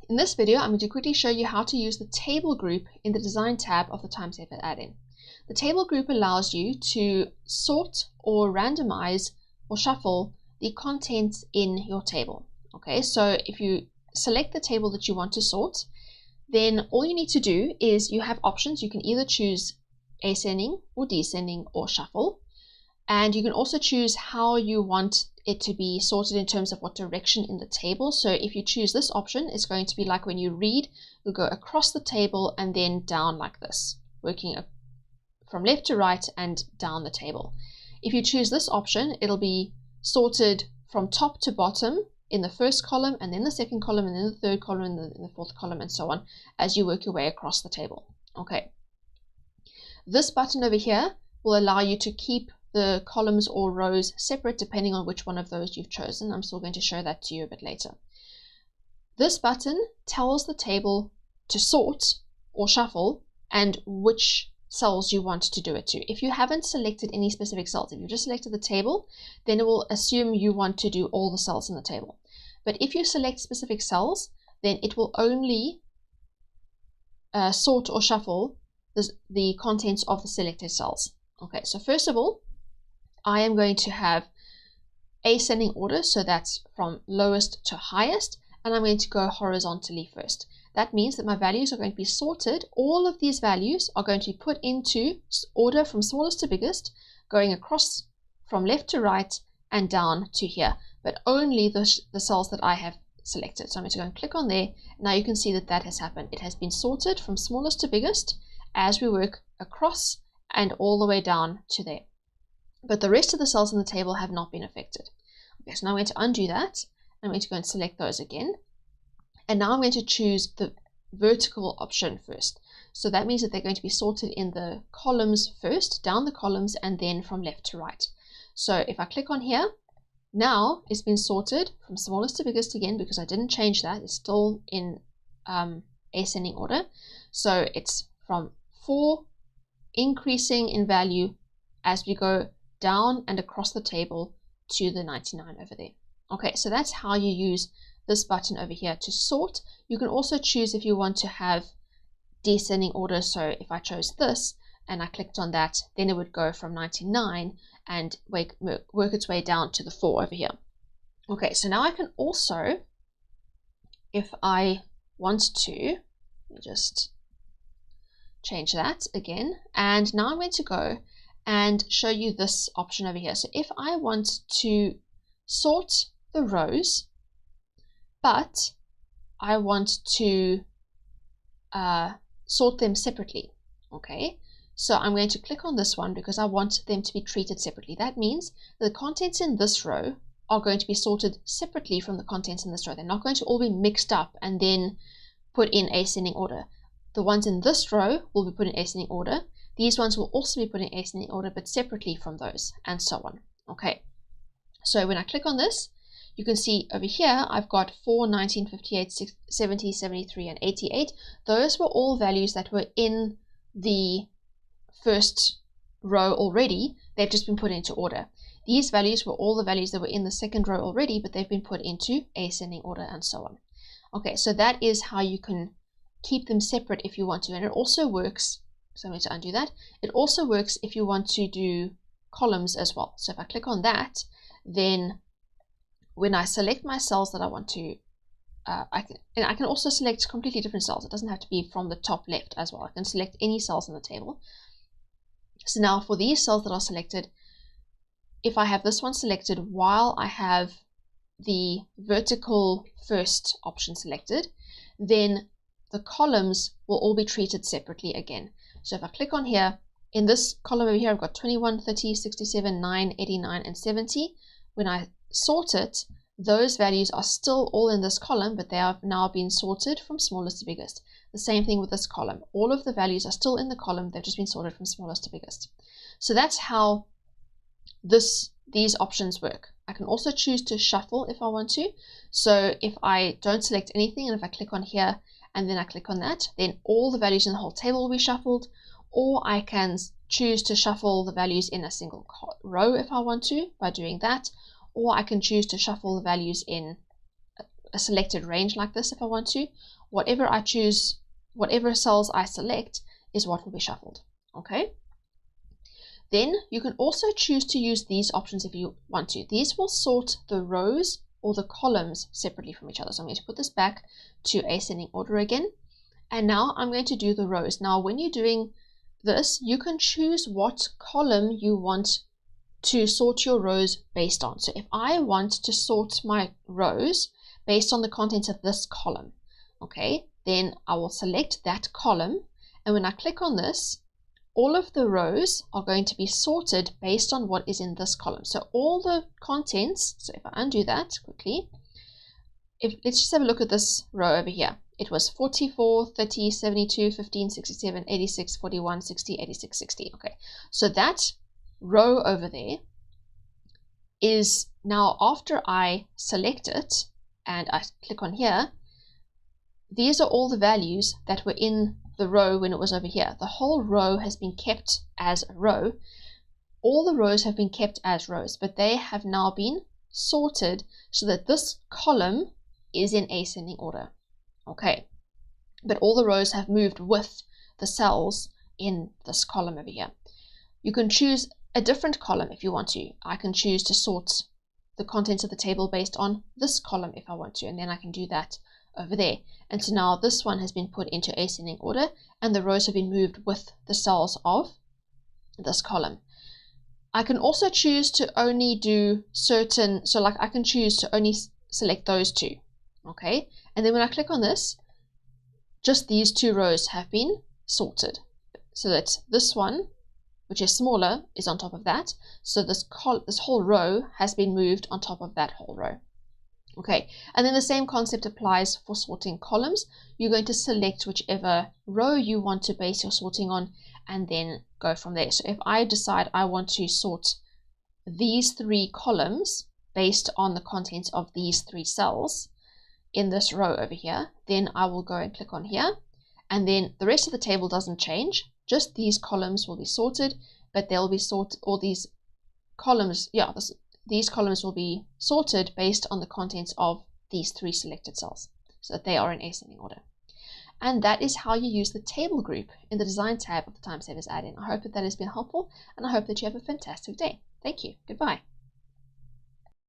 In this video, I'm going to quickly show you how to use the table group in the design tab of the Timesaver add-in. The table group allows you to sort or randomize or shuffle the contents in your table. Okay, so if you select the table that you want to sort, then all you need to do is you have options. You can either choose ascending or descending or shuffle. And you can also choose how you want it to be sorted in terms of what direction in the table. So if you choose this option, it's going to be like when you read, you'll go across the table and then down like this, working from left to right and down the table. If you choose this option, it'll be sorted from top to bottom in the first column, and then the second column, and then the third column, and then the fourth column, and so on, as you work your way across the table. Okay. This button over here will allow you to keep the columns or rows separate depending on which one of those you've chosen. I'm still going to show that to you a bit later. This button tells the table to sort or shuffle and which cells you want to do it to. If you haven't selected any specific cells, if you've just selected the table, then it will assume you want to do all the cells in the table. But if you select specific cells, then it will only sort or shuffle the contents of the selected cells. Okay, so first of all, I am going to have ascending order, so that's from lowest to highest, and I'm going to go horizontally first. That means that my values are going to be sorted. All of these values are going to be put into order from smallest to biggest, going across from left to right and down to here, but only the cells that I have selected. So I'm going to go and click on there. Now you can see that that has happened. It has been sorted from smallest to biggest as we work across and all the way down to there. But the rest of the cells in the table have not been affected. Okay, so now I'm going to undo that. I'm going to go and select those again. And now I'm going to choose the vertical option first. So that means that they're going to be sorted in the columns first, down the columns, and then from left to right. So if I click on here, now it's been sorted from smallest to biggest again, because I didn't change that. It's still in ascending order. So it's from 4 increasing in value as we go down and across the table to the 99 over there. Okay, so that's how you use this button over here to sort. You can also choose if you want to have descending order. So if I chose this and I clicked on that, then it would go from 99 and work its way down to the 4 over here. Okay, so now I can also, if I want to, let me just change that again, and now I'm going to go and show you this option over here. So if I want to sort the rows, but I want to sort them separately, okay, so I'm going to click on this one because I want them to be treated separately. That means the contents in this row are going to be sorted separately from the contents in this row. They're not going to all be mixed up and then put in ascending order. The ones in this row will be put in ascending order. These ones will also be put in ascending order, but separately from those, and so on. Okay, so when I click on this, you can see over here, I've got 4, 19, 58, 70, 73, and 88. Those were all values that were in the first row already. They've just been put into order. These values were all the values that were in the second row already, but they've been put into ascending order, and so on. Okay, so that is how you can keep them separate if you want to, and it also works. So I'm going to undo that. It also works if you want to do columns as well. So if I click on that, then when I select my cells that I want to, I can also select completely different cells. It doesn't have to be from the top left as well. I can select any cells in the table. So now for these cells that are selected, if I have this one selected while I have the vertical first option selected, then the columns will all be treated separately again. So if I click on here, in this column over here, I've got 21, 30, 67, 9, 89, and 70. When I sort it, those values are still all in this column, but they have now been sorted from smallest to biggest. The same thing with this column. All of the values are still in the column. They've just been sorted from smallest to biggest. So that's how these options work. I can also choose to shuffle if I want to. So if I don't select anything, and if I click on here, and then I click on that, then all the values in the whole table will be shuffled, or I can choose to shuffle the values in a single row if I want to by doing that, or I can choose to shuffle the values in a selected range like this if I want to. Whatever I choose, whatever cells I select is what will be shuffled. Okay. Then you can also choose to use these options if you want to. These will sort the rows or the columns separately from each other. So I'm going to put this back to ascending order again. And now I'm going to do the rows. Now when you're doing this, you can choose what column you want to sort your rows based on. So if I want to sort my rows based on the contents of this column, okay, then I will select that column, and when I click on this, all of the rows are going to be sorted based on what is in this column. So all the contents, so if I undo that quickly, let's just have a look at this row over here. It was 44, 30, 72, 15, 67, 86, 41, 60, 86, 60. Okay, so that row over there is now, after I select it and I click on here, these are all the values that were in the row when it was over here. The whole row has been kept as a row. All the rows have been kept as rows, but they have now been sorted so that this column is in ascending order. Okay, but all the rows have moved with the cells in this column over here. You can choose a different column if you want to. I can choose to sort the contents of the table based on this column if I want to, and then I can do that over there. And so now this one has been put into ascending order, and the rows have been moved with the cells of this column. I can also choose to only do certain, so like I can choose to only select those two, okay? And then when I click on this, just these two rows have been sorted, so that this one, which is smaller, is on top of that. So this whole row has been moved on top of that whole row. Okay, and then the same concept applies for sorting columns. You're going to select whichever row you want to base your sorting on and then go from there. So if I decide I want to sort these three columns based on the contents of these three cells in this row over here, then I will go and click on here, and then the rest of the table doesn't change. Just these columns will be sorted, but they'll be sorted, or these columns, yeah, these columns will be sorted based on the contents of these three selected cells, so that they are in ascending order. And that is how you use the table group in the design tab of the Time Savers add-in. I hope that has been helpful, and I hope that you have a fantastic day. Thank you. Goodbye.